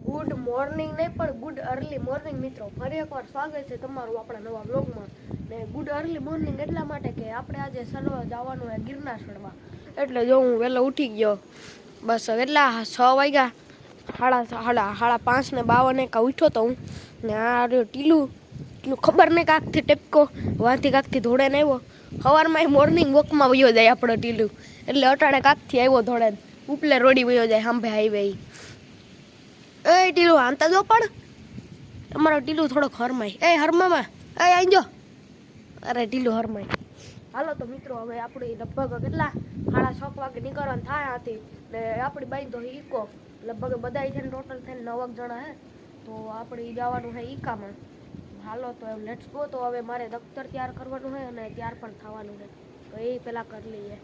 Good morning નહીં પણ good early morning મિત્રો, ફરી એકવાર સ્વાગત છે તમારું આપણા નવા વ્લોગમાં. ને ગુડ અર્લી મોર્નિંગ એટલા માટે કે આપણે આજે સલવા જવાનું છે ગિરનાર ચડવા. એટલે જો હું વહેલો ઉઠી ગયો, બસ એટલા 6 વાગ્યા, સાડા 5:52 કા ઉઠ્યો તો હું. ને આ ટીલું ખબર નહીં કાંકથી ટેપકો વાંથી કાંકથી ધોડે ને આવ્યો. સવારમાં મોર્નિંગ વોકમાં વયો જાય આપણો ટીલું, એટલે અટાડે કાંકથી આવ્યો ધોડે ઉપલે રોડી વયો જાય સાંભે હાઈવે. એ ટીલું હાંતા જો પણ અમારો ટીલું થોડોક હરમાય. એ હરમામાં એ આવી જો. અરે ટીલું હરમાય. હાલો તો મિત્રો, હવે આપણી લગભગ કેટલા 6:30 વાગે નીકળવાનું થાય હતી. ને આપણી બાઈ તો ઈકો લગભગ બધા થઈને ટોટલ થઈને 9 જણા હે. તો આપણે જવાનું છે ઈકામાં. હાલો તો એમ લેટ્સ ગો. તો હવે મારે દફતર તૈયાર કરવાનું હોય અને તૈયાર પણ થવાનું છે, તો એ પહેલાં કરી લઈએ.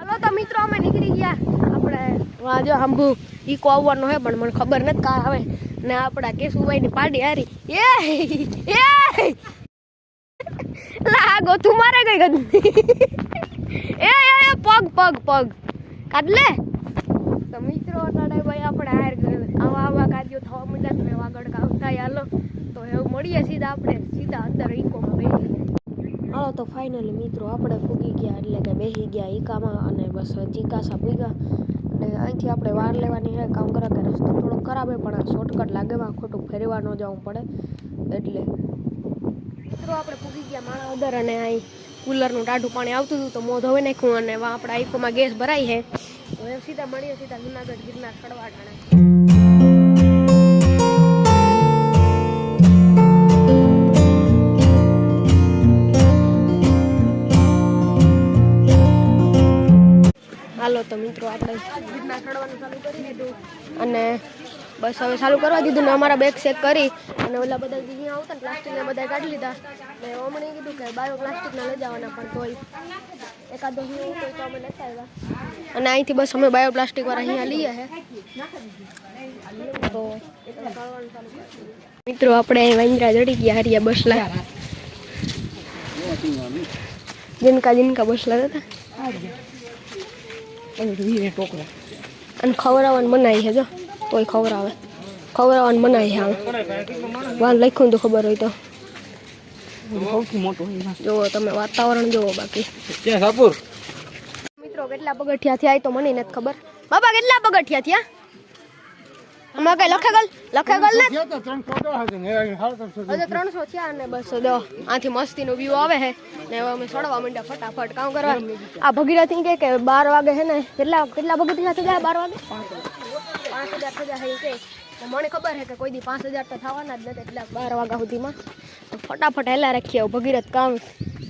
હાલો તો મિત્રો, અમે નીકળી ગયા. આપણે વાજો આંબુ ઈકો આવવાનો હે, પણ મને ખબર નથી કા આવે. ને આપણા કેશુભાઈની પાડી હારી લાગો તું મારે કઈ ગયું. એ પગ પગ પગ કાઢ લે. તો મિત્રો ભાઈ આપણે આવા કાર્યો થવા માંડ્યા ને આગળ કામ થાય. હાલો તો એવું મળીએ સીધા અંદર ઈકોમાં બેસી. હાલો તો ફાઇનલી મિત્રો આપણે ફૂગી ગયા, એટલે કે બેસી ગયા ઈકામાં. અને બસ ચીકાસા પૂગ્યા. અને અહીંથી આપણે વાર લેવાની છે. કામ કરે કે રસ્તો થોડો ખરાબ હોય, પણ શોર્ટકટ લાગેમાં ખોટું ફેરવા ન જવું પડે એટલે. મિત્રો આપણે ફૂગી ગયા માણા અંદર, અને અહીં કુલરનું ટાઢું પાણી આવતું હતું તો મોં ધોઈ નાખ્યું. અને આપણે આઈકોમાં ગેસ ભરાઈ છે. તો એ સીધા મળીએ જુનાગઢ ગિરનાર ચડવા ટાણે. હાલો તો મિત્રો, આપણે ગિરનાર ચડવાનું ચાલુ કરી દીધું. અને બસ હવે ચાલુ કરવા દીધું. ને અમારા બેગ ચેક કરી અને ઓલા બધા અહીંયા આવતા ને પ્લાસ્ટિકને બધા કાઢી લીધા. ને અમને કીધું કે બાયો પ્લાસ્ટિકના લઈ જવાના, પણ તોય એકાદો તો અમે લેતા આવ્યા. અને અહીંથી બસ અમે બાયો પ્લાસ્ટિક વાળા અહીંયા લઈએ છે. તો મિત્રો આપણે વાંદરા જડી ગયા હરિયા બસલા, જીનકા બસલા હતા. અને ખવડાવવાનું મનાઈ છે, જો તોય ખવડાવવાનું મનાઈ છે. વાન લખ્યું તો ખબર હોય તો જોવો તમે, વાતાવરણ જોવો. બાકી મિત્રો કેટલા પગથિયા થયા તો મને નથી ખબર. બાબા કેટલા પગથિયા થયા? આમાં કઈ લખેગલ ને 300 થયા. અને બસ જો આથી મસ્તીનો વ્યૂ આવે છે. ને હવે અમે ચડવા માંડ્યા ફટાફટ કામ કરવા. આ ભગીરથી કે 12 વાગે છે ને કેટલા પગથિયા થઈ ગયા? 12 વાગે 5000 થયા છે કે. મને ખબર છે કે કોઈ દી 5000 તો થવાના જ નથી, એટલે 12 વાગ્યા સુધીમાં તો ફટાફટ હેલા રાખીએ. ભગીરથ કામ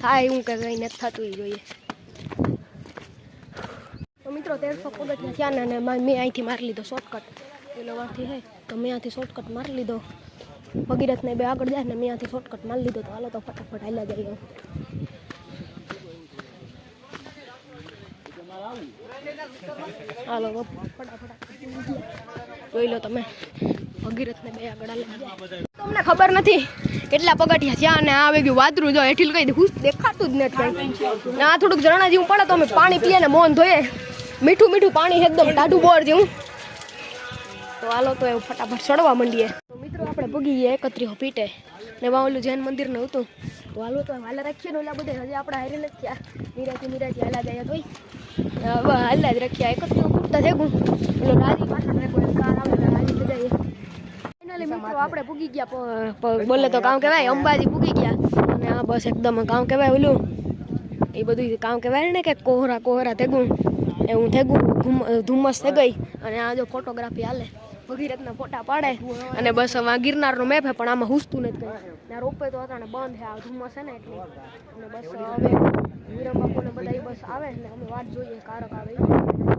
થાય એવું કે કંઈ નથી થતું જોઈએ. તો મિત્રો 1300 પગથિયા થયા ને, અને મેં અહીંથી મારી લીધો શોર્ટકટ. પેલોવાથી હે તો મેં અહીંથી શોર્ટકટ મારી લીધો. ભગીરથને બે આગળ જાય ને મેં અહીંથી શોર્ટકટ મારી લીધો. તો હાલો તો ફટાફટ હાલ્યા જઈએ. હાલો ફટાફટ જોઈ લો તમે, ભગીરથને બે આગળ હાલ્યા. તમને ખબર નથી કેટલા પગથિયા થયા. અને આવી ગયું વાદરું, જો હેઠી કઈ દેખાતું જ નથી. ને આ થોડુંક ઝરણા જેવું પડે તો અમે પાણી પીએ ને મોન ધોઈએ. મીઠું પાણી એકદમ ટાઢું બોર જેવું. તો હાલો તો એવું ફટાફટ ચડવા માંડીએ. તો મિત્રો આપણે પગી ગયા 31 ફીટે. ને વા ઓલું જૈન મંદિર ને હતું. તો હાલો તો હાલે રાખીએ ને ઓલા બધા હજી આપણે હારે નથી થયા. નિરાતી હાલા જાય તો હાલા જ રાખ્યા. 31 ફૂટ તો થેગું એટલે રાજી પાછળ કાર આવે રાજી થઈ જાય. ફાઇનલી મિત્રો આપણે પૂગી ગયા, બોલે તો કામ કહેવાય અંબાજી પૂગી ગયા. અને આ બસ એકદમ કામ કહેવાય ઓલું એ બધું કામ કહેવાય ને કે કોહરા થેગું એવું થેગું ધુમ્મસ થઈ ગઈ. અને આ જો ફોટોગ્રાફી હાલે, ભગીરથના ફોટા પાડે. અને બસ હવે ગિરનારનો મેપ છે, પણ આમાં હુસતું નથી કંઈ. ને રોપે તો અટાણે બંધ છે, આ ધુમ્મસ છે ને એટલે. અને બસ હવે વીરમ બાપુને બધા બસ આવે ને અમે વાટ જોઈએ કારક આવે.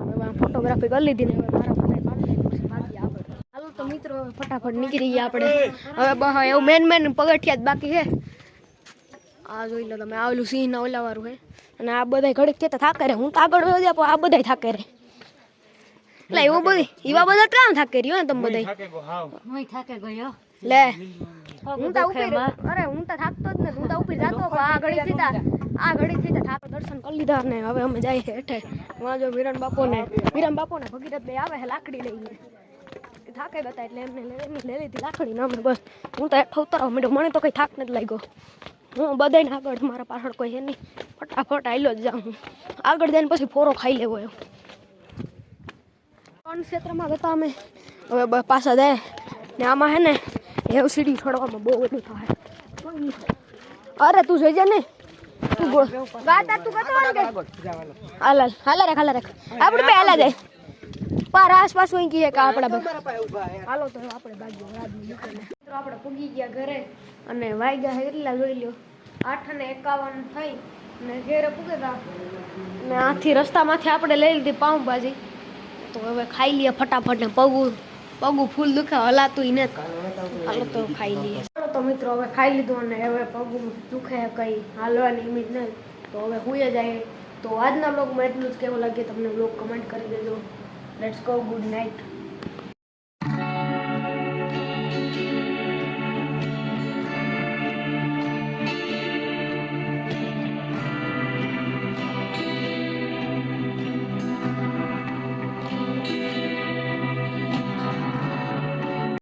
હવે ફોટોગ્રાફી કરી લીધી ને હવે મારા બધા પાડી બાકી આગળ. હાલો તો મિત્રો ફટાફટ નીકળી ગયા આપણે. હવે બસ એવું મેન પગથિયા જ બાકી છે. આ જોઈ લો તમે, આવેલું સિંહના ઓલા વાળું છે. અને આ બધા ઘડીક થતા થાકે રે. હું તો આગળ આ બધા થાકે રે. એટલે એવું બધી એવા બધા કામ થાકે રહ્યો ને તમે બધા હું થાકે ગયો લે હું તો ઉપર અરે હું તો થાકતો જ ને હું તો ઉપર જાતો આ ઘડી થી ઠાકોર દર્શન કરી લીધા ને હવે અમે જાય છે હેઠે વાં જો વિરમ બાપો ને ભગીરથ ભાઈ આવે છે લાકડી લઈને થાકે ગયા એટલે એમને લઈ લીધી લાકડી ને અમે બસ હું તો હેઠ ઉતરવા માંડ્યો મને તો કઈ થાક નથી લાગ્યો હું બધાને આગળ મારા પાછળ કોઈ છે નહીં ફટાફટ આયલો જ જાઉં હું આગળ જઈને પછી ફોરો ખાઈ લેવો એમ ત્રણ ક્ષેત્રમાં હતા અમે હવે પાછા જાય ને આમાં હે ને એવું સીડી છોડવામાં બહુ બધું થાય અરે તું જોઈજે ને તું ગાતા તું કતો હાલા રે આપણે બે હાલા જાય પાર આસપાસ હોય કે આપડા હાલો તો આપણે બાજુ આપણે પૂગી ગયા ઘરે અને વાગ્યા એટલા જોઈ લ્યો 8:51 થઈ ને ઘેરે પૂગેલા ને આથી રસ્તામાંથી આપણે લઈ લીધી પાઉંભાજી તો હવે ખાઈ લઈએ ફટાફટ ને પગું ફૂલ દુખે હલાતું ને હાલો તો ખાઈ લઈએ તો મિત્રો હવે ખાઈ લીધું અને હવે પગું દુખે કંઈ હાલવાની હિંમત નહીં તો હવે હુઈ જાય તો આજના બ્લોગમાં એટલું જ કેવું લાગે તમને બ્લોગ કમેન્ટ કરી દેજો લેટ્સ ગો ગુડ નાઇટ